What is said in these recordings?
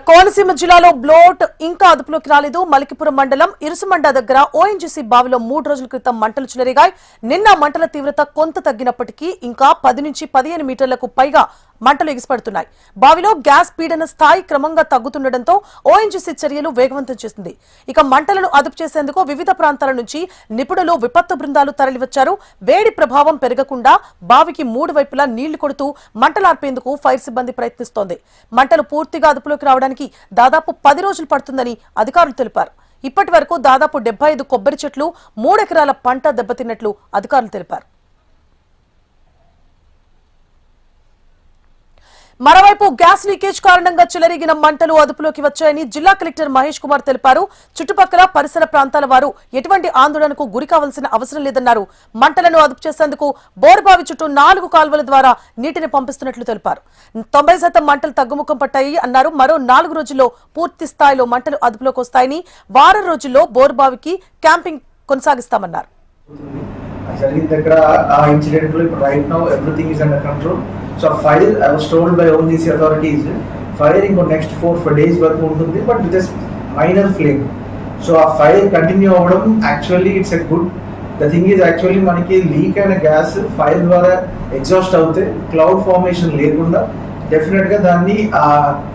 కోనసీమ జిల్లాలో బ్లోట్ ఇంకా అదుపులోకి రాలేదు. మలికిపురం మండలం ఇరుసుమండ దగ్గర ఓఎన్జీసీ బావిలో 3 రోజుల క్రితం మంటలు చెలరేగాయి. నిన్న మంటల తీవ్రత కొంత తగ్గినప్పటికీ ఇంకా 10 నుంచి 15 మీటర్లకు పైగా మంటలు ఎగిసిపడుతున్నాయి. బావిలో గ్యాస్ పీడన స్థాయి క్రమంగా తగ్గుతుండటంతో ఓఎన్జీసీ చర్యలు వేగవంతం చేసింది. ఇక మంటలను అదుపు చేసేందుకు వివిధ ప్రాంతాల నుంచి నిపుణులు, విపత్తు బృందాలు తరలివచ్చారు. వేడి ప్రభావం పెరగకుండా బావికి 3 వైపులా నీళ్లు కొడుతూ మంటలార్పేందుకు ఫైర్ సిబ్బంది ప్రయత్నిస్తోంది. మంటలు పూర్తిగా అదుపులోకి రావడానికి దాదాపు 10 రోజులు పడుతుందని అధికారులు తెలిపారు. ఇప్పటి వరకు దాదాపు 75 కొబ్బరి చెట్లు, 3 ఎకరాల పంట దెబ్బతిన్నట్లు అధికారులు తెలిపారు. మరోవైపు గ్యాస్ లీకేజ్ కారణంగా చెలరేగిన మంటలు అదుపులోకి వచ్చాయని జిల్లా కలెక్టర్ మహేష్ కుమార్ తెలిపారు. చుట్టుపక్కల పరిసర ప్రాంతాల వారు ఎటువంటి ఆందోళనకు గురి కావాల్సిన అవసరం లేదన్నారు. మంటలను అదుపు చేసేందుకు బోరుబావి చుట్టూ 4 కాల్వల ద్వారా నీటిని పంపిస్తున్నట్లు తెలిపారు. 90% మంటలు తగ్గుముఖం పట్టాయి అన్నారు. మరో 4 రోజుల్లో పూర్తి స్థాయిలో మంటలు అదుపులోకి వస్తాయని, వారం రోజుల్లో బోరుబావికి క్యాంపింగ్ కొనసాగిస్తామన్నారు. జరిగిన దగ్గర ఆ ఇన్సిడెంట్ లో ఇప్పుడు right now everything is under control. So fire I was told by ONGC authorities fire ఇంకో నెక్స్ట్ 4 days వరకు ఉంటుంది, but with minor flame. So ఆ ఫైర్ కంటిన్యూ అవ్వడం actually it's a good. The thing is actually మనకి leak అయిన gas fire ద్వారా exhaust అవుతే cloud formation లేకుండా డెఫినెట్ గా దాన్ని ఆ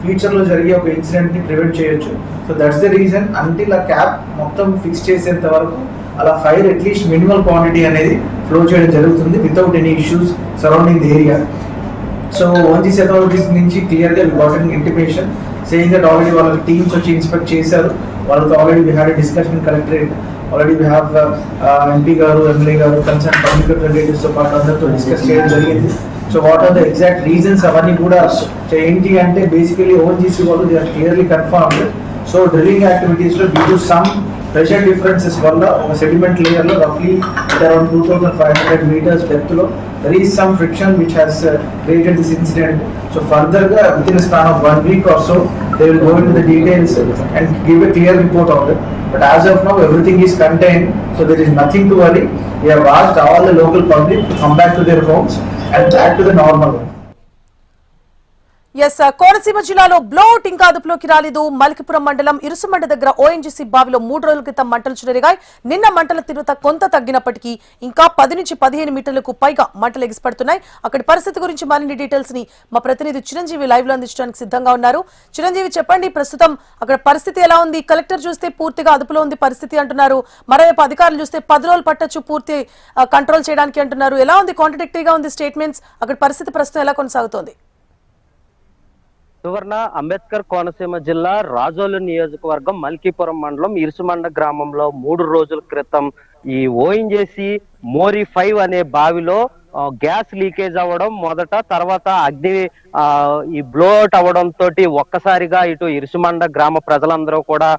ఫ్యూచర్ లో జరిగే ఒక ఇన్సిడెంట్ ని ప్రివెంట్ చేయొచ్చు. So that's the reason until ఆ క్యాప్ మొత్తం ఫిక్స్ చేసేంత వరకు అలా ఫైర్ అట్లీస్ట్ మినిమల్ క్వాంటిటీ అనేది ఫ్లో చేయడం జరుగుతుంది without any issues surrounding the area. So ONGC authorities నుంచి క్లియర్గా got an intimation saying that already వాళ్ళకి టీమ్స్ వచ్చి ఇన్స్పెక్ట్ చేశారు. వాళ్ళతో already we had a discussion collectorate. Already we have MP గారు, ఎమ్మెల్యే గారు, కన్సర్న్ పబ్లిక్ రిప్రజెంటేటివ్స్ తో పాటు అందరితో డిస్కస్ చేయడం జరిగింది. So what are the exact reasons అవన్నీ కూడా ఏంటి అంటే బేసికలీ ఓఎన్జీసీ వాళ్ళు they are clearly confirmed. So drilling activities లో due to some pressure differences వల్ల ఒక సెడిమెంట్ లేయర్ లో రఫ్లీ అరౌండ్ 2500 meters డెప్త్ లో there is some friction which has created this incident. So further within a span of 1 week or so they will go into the details and give a clear report on it. But as of now everything is contained, so there is nothing to worry. We have asked all the local public to come back to their homes and back to the normal one. Konaseema జిల్లాలో blot ఇంకా అదుపులోకి రాలేదు. మలికిపురం మండలం ఇరుసుమండ దగ్గర ONGC బావిలో 3 రోజుల క్రితం మంటలు చెలరేగాయి. నిన్న మంటల తీవ్రత కొంత తగ్గినప్పటికీ ఇంకా 10 నుంచి 15 మీటర్లకు పైగా మంటలు ఎగిసిపడుతున్నాయి. అక్కడి పరిస్థితి గురించి మరిన్ని డీటెయిల్స్ ని మా ప్రతినిధి చిరంజీవి లైవ్ లో అందించడానికి సిద్ధంగా ఉన్నారు. చిరంజీవి, చెప్పండి, ప్రస్తుతం అక్కడ పరిస్థితి ఎలా ఉంది? కలెక్టర్ చూస్తే పూర్తిగా అదుపులో ఉంది పరిస్థితి అంటున్నారు. మరోవైపు అధికారులు చూస్తే 10 రోజులు పట్టొచ్చు పూర్తి కంట్రోల్ చేయడానికి అంటున్నారు. ఎలా ఉంది? కాంట్రడిక్టరీగా ఉంది స్టేట్మెంట్స్. అక్కడ పరిస్థితి ప్రస్తుతం ఎలా కొనసాగుతోంది? సువర్ణ, అంబేద్కర్ కోనసీమ జిల్లా రాజోలు నియోజకవర్గం మల్కీపురం మండలం ఇరుసుమండ గ్రామంలో 3 రోజుల క్రితం ఈ ఓఎన్జీసీ మోరీ 5 అనే బావిలో గ్యాస్ లీకేజ్ అవ్వడం మొదట, తర్వాత అగ్ని ఈ బ్లోఅవుట్ అవ్వడం తోటి ఒక్కసారిగా ఇటు ఇరుసుమండ గ్రామ ప్రజలందరూ కూడా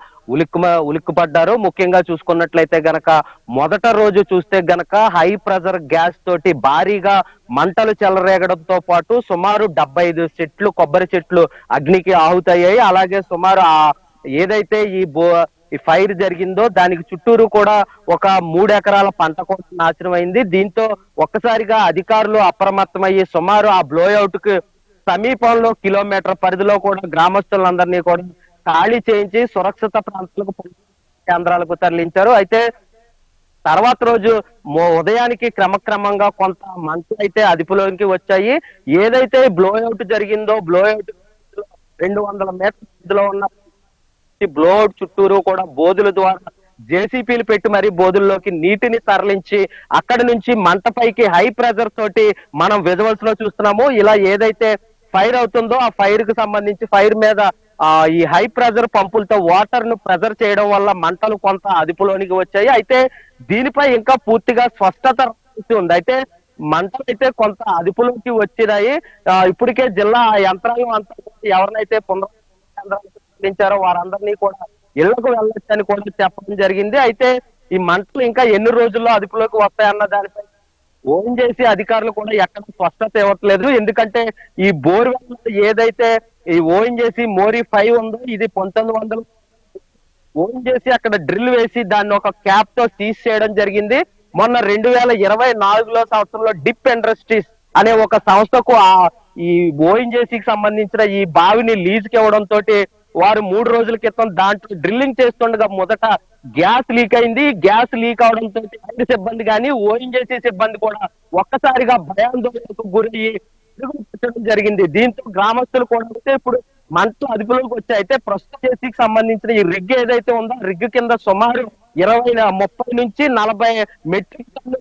ఉలిక్కుపడ్డారు. ముఖ్యంగా చూసుకున్నట్లయితే గనక మొదట రోజు చూస్తే గనక హై ప్రెజర్ గ్యాస్ తోటి భారీగా మంటలు చెలరేగడంతో పాటు సుమారు 75 చెట్లు, కొబ్బరి చెట్లు అగ్నికి ఆహుతయ్యాయి. అలాగే సుమారు ఏదైతే ఈ ఫైర్ జరిగిందో దానికి చుట్టూరు కూడా ఒక 3 ఎకరాల పంట కూడా నాశనం అయింది. దీంతో ఒక్కసారిగా అధికారులు అప్రమత్తమయ్యి సుమారు ఆ బ్లోఅవుట్ కు సమీపంలో కిలోమీటర్ పరిధిలో కూడా గ్రామస్తులందరినీ కూడా ఖాళీ చేయించి సురక్షిత ప్రాంతాలకు కేంద్రాలకు తరలించారు. అయితే తర్వాత రోజు ఉదయానికి క్రమక్రమంగా కొంత మంటలు అయితే అదుపులోకి వచ్చాయి. ఏదైతే బ్లోఅవుట్ జరిగిందో బ్లోఅవుట్ 200 మీటర్ల పరిధిలో ఉన్న బ్లోఅవుట్ చుట్టూరు కూడా బోధుల ద్వారా జేసీపీలు పెట్టి మరి బోధుల్లోకి నీటిని తరలించి అక్కడి నుంచి మంటపైకి హై ప్రెజర్ తోటి మనం విజువల్స్ లో చూస్తున్నాము. ఇలా ఏదైతే ఫైర్ అవుతుందో ఆ ఫైర్ కు సంబంధించి ఫైర్ మీద ఈ హై ప్రెజర్ పంపులతో వాటర్ ను ప్రెజర్ చేయడం వల్ల మంటలు కొంత అదుపులోనికి వచ్చాయి. అయితే దీనిపై ఇంకా పూర్తిగా స్పష్టత ఉంది. అయితే మంటలు అయితే కొంత అదుపులోకి వచ్చినాయి. ఇప్పటికే జిల్లా యంత్రాంగం అంతా ఎవరినైతే పునరుద్ధరించారో వారందరినీ కూడా ఇళ్లకు వెళ్ళొచ్చని కూడా చెప్పడం జరిగింది. అయితే ఈ మంటలు ఇంకా ఎన్ని రోజుల్లో అదుపులోకి వస్తాయన్న దానిపై ఓఎన్జీసీ అధికారులు కూడా ఎక్కడ స్పష్టత ఇవ్వట్లేదు. ఎందుకంటే ఈ బోర్వెల్ ఏదైతే ఈ ఓఎన్జీసీ మోరీ 5 ఉందో ఇది 1900 ఓఎన్జీసీ అక్కడ డ్రిల్ వేసి దాన్ని ఒక క్యాప్ తో సీజ్ చేయడం జరిగింది. మొన్న 2024 సంవత్సరంలో డిప్ ఇండస్ట్రీస్ అనే ఒక సంస్థకు ఈ ఓఎన్జీసీకి సంబంధించిన ఈ బావిని లీజుకి ఇవ్వడం తోటి వారు 3 రోజుల క్రితం దాంట్లో డ్రిల్లింగ్ చేస్తుండగా మొదట గ్యాస్ లీక్ అయింది. గ్యాస్ లీక్ అవడంతో ఫైర్ సిబ్బంది కానీ ఓఎన్జీసీ సిబ్బంది కూడా ఒక్కసారిగా భయాందోళనకు గురయ్యి పెట్టడం జరిగింది. దీంతో గ్రామస్తులు కూడా అయితే ఇప్పుడు మంటలు అదుపులోకి వచ్చాయి. అయితే ప్రస్తుత చేసికి సంబంధించిన ఈ రిగ్ ఏదైతే ఉందో రిగ్ కింద సుమారు 30 నుంచి 40 మెట్రిక్ టన్ను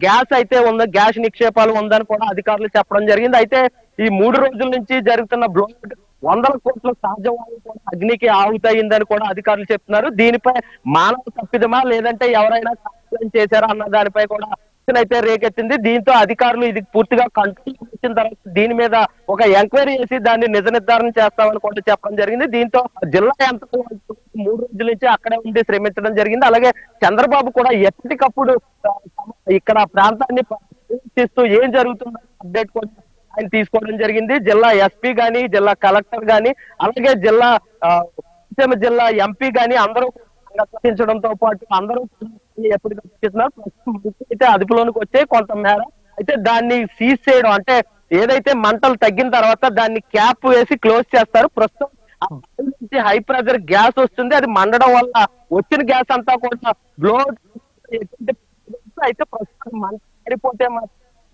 గ్యాస్ అయితే ఉందో, గ్యాస్ నిక్షేపాలు ఉందని కూడా అధికారులు చెప్పడం జరిగింది. అయితే ఈ 3 రోజుల నుంచి జరుగుతున్న బ్లోట్ 100 కోట్ల సహజ వాయువు కూడా అగ్నికి ఆహుతయిందని కూడా అధికారులు చెప్తున్నారు. దీనిపై మానవ తప్పిదమా లేదంటే ఎవరైనా కంప్లైంట్ చేశారా అన్న దానిపై కూడా అయితే రేకెత్తింది. దీంతో అధికారులు ఇది పూర్తిగా కంట్రోల్ వచ్చిన తర్వాత దీని మీద ఒక ఎంక్వైరీ చేసి దాన్ని నిజ నిర్ధారణ చేస్తామని కూడా చెప్పడం జరిగింది. దీంతో జిల్లా యంత్రం 3 రోజుల నుంచి అక్కడే ఉండి శ్రమించడం జరిగింది. అలాగే చంద్రబాబు కూడా ఎప్పటికప్పుడు ఇక్కడ ప్రాంతాన్ని పరిశీలిస్తూ ఏం జరుగుతుందో అప్డేట్ కూడా ఆయన తీసుకోవడం జరిగింది. జిల్లా ఎస్పీ గాని, జిల్లా కలెక్టర్ గాని, అలాగే కోనసీమ జిల్లా ఎంపీ గాని అందరూ సందర్శించడంతో పాటు అందరూ ఎప్పటికప్పుడు అయితే అదుపులోనికి వచ్చే కొంత మేర అయితే దాన్ని సీజ్ చేయడం, అంటే ఏదైతే మంటలు తగ్గిన తర్వాత దాన్ని క్యాప్ వేసి క్లోజ్ చేస్తారు. ప్రస్తుతం ఆ బావి నుంచి హై ప్రెషర్ గ్యాస్ వస్తుంది. అది మండడం వల్ల వచ్చిన గ్యాస్ అంతా కూడా బ్లో అయితే ప్రస్తుతం మంట మారిపోతే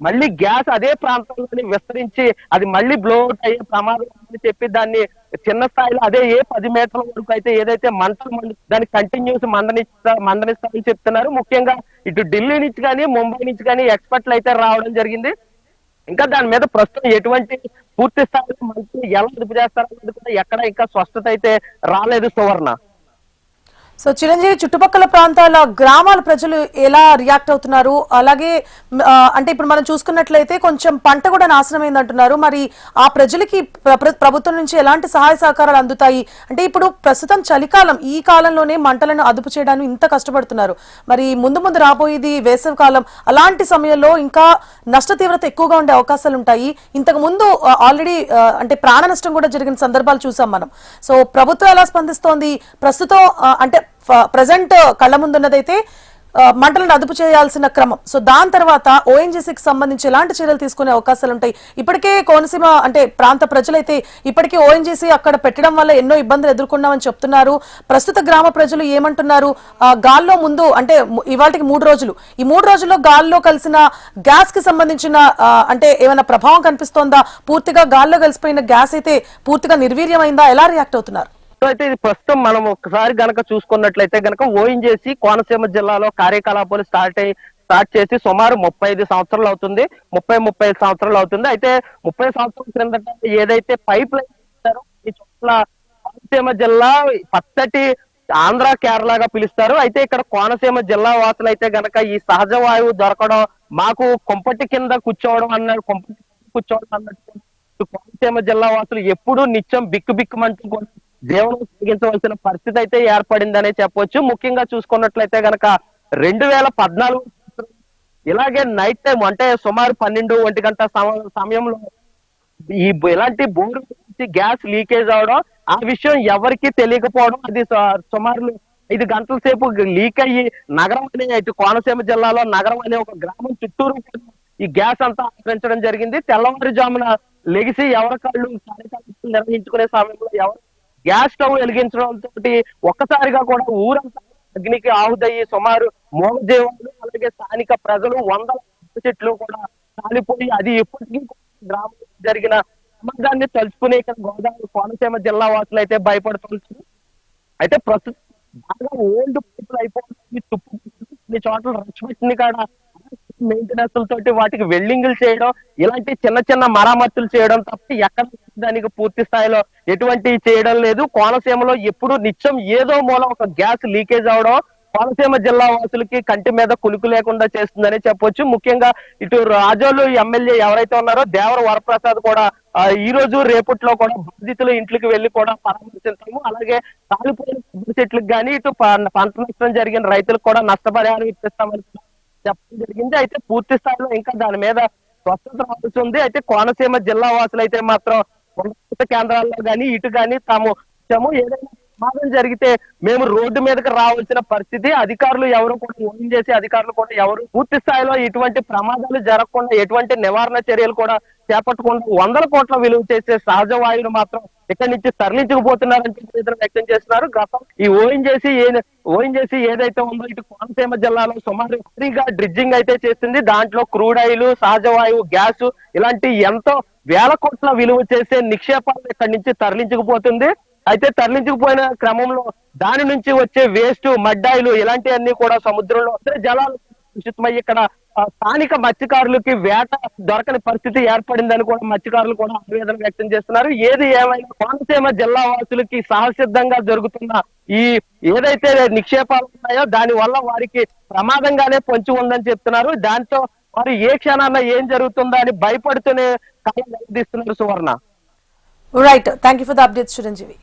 మళ్ళీ గ్యాస్ అదే ప్రాంతంలోని విస్తరించి అది మళ్ళీ బ్లోట్ అయ్యే ప్రమాదం అని చెప్పి దాన్ని చిన్న స్థాయిలో అదే 10 మీటర్ల వరకు అయితే ఏదైతే మంటలు దాన్ని కంటిన్యూస్ మండనిస్తామని చెప్తున్నారు. ముఖ్యంగా ఇటు ఢిల్లీ నుంచి కానీ ముంబై నుంచి కానీ ఎక్స్పర్ట్లు అయితే రావడం జరిగింది. ఇంకా దాని మీద ప్రస్తుతం ఎటువంటి పూర్తి స్థాయిలో మంటలు ఎలా అదుపు చేస్తారనేది కూడా ఎక్కడ ఇంకా స్పష్టత అయితే రాలేదు సువర్ణ. సో చిరంజీవి, చుట్టుపక్కల ప్రాంతాల గ్రామాల ప్రజలు ఎలా రియాక్ట్ అవుతున్నారు? అలాగే అంటే ఇప్పుడు మనం చూసుకున్నట్లయితే కొంచెం పంట కూడా నాశనమైంది అంటున్నారు. మరి ఆ ప్రజలకి ప్రభుత్వం నుంచి ఎలాంటి సహాయ సహకారాలు అందుతాయి? అంటే ఇప్పుడు ప్రస్తుతం చలికాలం, ఈ కాలంలోనే మంటలను అదుపు చేయడానికి ఇంత కష్టపడుతున్నారు. మరి ముందు ముందు రాబోయేది వేసవి కాలం, అలాంటి సమయంలో ఇంకా నష్ట తీవ్రత ఎక్కువగా ఉండే అవకాశాలు ఉంటాయి. ఇంతకు ముందు ఆల్రెడీ అంటే ప్రాణ నష్టం కూడా జరిగిన సందర్భాలు చూసాం మనం. సో ప్రభుత్వం ఎలా స్పందిస్తోంది? ప్రస్తుతం అంటే ప్రజెంట్ కళ్ళ ముందున్నదైతే మంటలను అదుపు చేయాల్సిన క్రమం. సో దాని తర్వాత ఓఎన్జీసీకి సంబంధించి ఎలాంటి చర్యలు తీసుకునే అవకాశాలు ఉంటాయి? ఇప్పటికే కోనసీమ అంటే ప్రాంత ప్రజలైతే ఇప్పటికే ఓఎన్జీసీ అక్కడ పెట్టడం వల్ల ఎన్నో ఇబ్బందులు ఎదుర్కొన్నామని చెప్తున్నారు. ప్రస్తుత గ్రామ ప్రజలు ఏమంటున్నారు? గాల్లో ముందు అంటే ఇవాళకి 3 రోజులు, ఈ 3 రోజుల్లో గాల్లో కలిసిన గ్యాస్ కి సంబంధించిన అంటే ఏమైనా ప్రభావం కనిపిస్తోందా? పూర్తిగా గాల్లో కలిసిపోయిన గ్యాస్ అయితే పూర్తిగా నిర్వీర్యమైందా? ఎలా రియాక్ట్ అవుతున్నారు? అయితే ఇది ప్రస్తుతం మనం ఒకసారి గనక చూసుకున్నట్లయితే గనక ఓఎన్జీసీ కోనసీమ జిల్లాలో కార్యకలాపాలు స్టార్ట్ చేసి సుమారు 35 సంవత్సరాలు అవుతుంది. 35 సంవత్సరాలు అవుతుంది. అయితే 30 సంవత్సరాల క్రిందట ఏదైతే పైప్ లైన్ ఇచ్చారో ఈ చోట్ల కోనసీమ జిల్లా పచ్చటి ఆంధ్ర కేరళగా పిలుస్తారు. అయితే ఇక్కడ కోనసీమ జిల్లా వాసులు అయితే గనక ఈ సహజ వాయువు దొరకడం, మాకు కుంపటి కింద కూర్చోవడం అన్నట్టు కోనసీమ జిల్లా వాసులు ఎప్పుడూ నిత్యం బిక్కుమంటూ కూడా జీవనం సాగించవలసిన పరిస్థితి అయితే ఏర్పడిందనే చెప్పొచ్చు. ముఖ్యంగా చూసుకున్నట్లయితే గనక 2014 ఇలాగే నైట్ టైం అంటే సుమారు 12-1 గంట సమయంలో ఇలాంటి బోరు గ్యాస్ లీకేజ్ అవడం, ఆ విషయం ఎవరికి తెలియకపోవడం, అది సుమారు 5 గంటల సేపు లీక్ అయ్యి నగరం అనే ఇటు కోనసీమ జిల్లాలో నగరం అనే ఒక గ్రామం చుట్టూరు ఈ గ్యాస్ అంతా ఆక్రమించడం జరిగింది. తెల్లవారుజామున లెగిసి ఎవరి కాళ్ళు కార్యక్రమాలు నిర్వహించుకునే సమయంలో ఎవరు గ్యాస్ స్టవ్ వెలిగించడంతో ఒక్కసారిగా కూడా ఊరంతా అగ్నికి ఆహుతయ్యి సుమారు మోగజీవాలు అలాగే స్థానిక ప్రజలు 100 చెట్లు కూడా కాలిపోయి అది ఎప్పటికీ గ్రామంలో జరిగిన సమాజాన్ని తలుచుకునే ఇక్కడ గోదావరి కోనసీమ జిల్లా వాసులు అయితే భయపడుతున్నారు. అయితే ప్రస్తుతం బాగా ఓల్డ్ పీపుల్ అయిపోతుంది. కొన్ని చోట్ల రచ్చబెట్టిన కాడ మెయింటెనెన్స్ తోటి వాటికి వెల్డింగ్లు చేయడం, ఇలాంటి చిన్న మరామతులు చేయడం తప్ప ఎక్కడ దానికి పూర్తి స్థాయిలో ఎటువంటి చేయడం లేదు. కోనసీమలో ఎప్పుడు నిత్యం ఏదో మూలం ఒక గ్యాస్ లీకేజ్ అవడం కోనసీమ జిల్లా వాసులకి కంటి మీద కులుకు లేకుండా చేస్తుందని చెప్పొచ్చు. ముఖ్యంగా ఇటు రాజోలు ఎమ్మెల్యే ఎవరైతే ఉన్నారో దేవర వరప్రసాద్ కూడా ఈ రోజు రేపట్లో కూడా బాధితులు ఇంట్లోకి వెళ్లి కూడా పరామర్శించాము. అలాగే కాలిపోయిన కొబ్బరి చెట్లకు కానీ ఇటు పంట నష్టం జరిగిన రైతులకు కూడా నష్టపరిహారం ఇప్పిస్తామని చెప్పడం జరిగింది. అయితే పూర్తి స్థాయిలో ఇంకా దాని మీద స్వస్థత రావాల్సింది. అయితే కోనసీమ జిల్లా వాసులు అయితే మాత్రం ఉన్నత కేంద్రాల్లో కానీ ఇటు కానీ తాము ఏదైనా ప్రమాదం జరిగితే మేము రోడ్డు మీదకి రావాల్సిన పరిస్థితి. అధికారులు ఎవరు కూడా ఓన్ చేసి అధికారులు కూడా ఎవరు పూర్తి స్థాయిలో ఇటువంటి ప్రమాదాలు జరగకుండా ఎటువంటి నివారణ చర్యలు కూడా చేపట్టకుండా వందల కోట్ల విలువ చేసే సహజ వాయువును మాత్రం ఇక్కడి నుంచి తరలించకపోతున్నారని చెప్పి వ్యక్తం చేస్తున్నారు. గతం ఈ ఓఎన్జీసీ ఏదైతే ఉందో ఇటు కోనసీమ జిల్లాలో సుమారు భారీగా డ్రిడ్జింగ్ అయితే చేస్తుంది. దాంట్లో క్రూడ్ ఆయిల్, సహజ వాయువు, గ్యాస్ ఇలాంటి ఎంతో వేల కోట్ల విలువ చేసే నిక్షేపాలను ఇక్కడి నుంచి తరలించకపోతుంది. అయితే తరలించకపోయిన క్రమంలో దాని నుంచి వచ్చే వేస్ట్, మడ్డాయిలు ఇలాంటివన్నీ కూడా సముద్రంలో జలాలు కలుషితమై ఇక్కడ స్థానిక మత్స్యకారులకి వేట దొరకని పరిస్థితి ఏర్పడిందని కూడా మత్స్యకారులు కూడా ఆవేదన వ్యక్తం చేస్తున్నారు. ఏది ఏమైనా కోనసీమ జిల్లా వాసులకి సహసిద్ధంగా జరుగుతున్న ఈ ఏదైతే నిక్షేపాలు ఉన్నాయో దాని వల్ల వారికి ప్రమాదంగానే పొంచి ఉందని చెప్తున్నారు. దాంతో వారు ఏ క్షణాన ఏం జరుగుతుందో అని భయపడుతూనే కాలం గడిపిస్తున్నారు. Suvarna, right, thank you for the updates Chiranjeevi.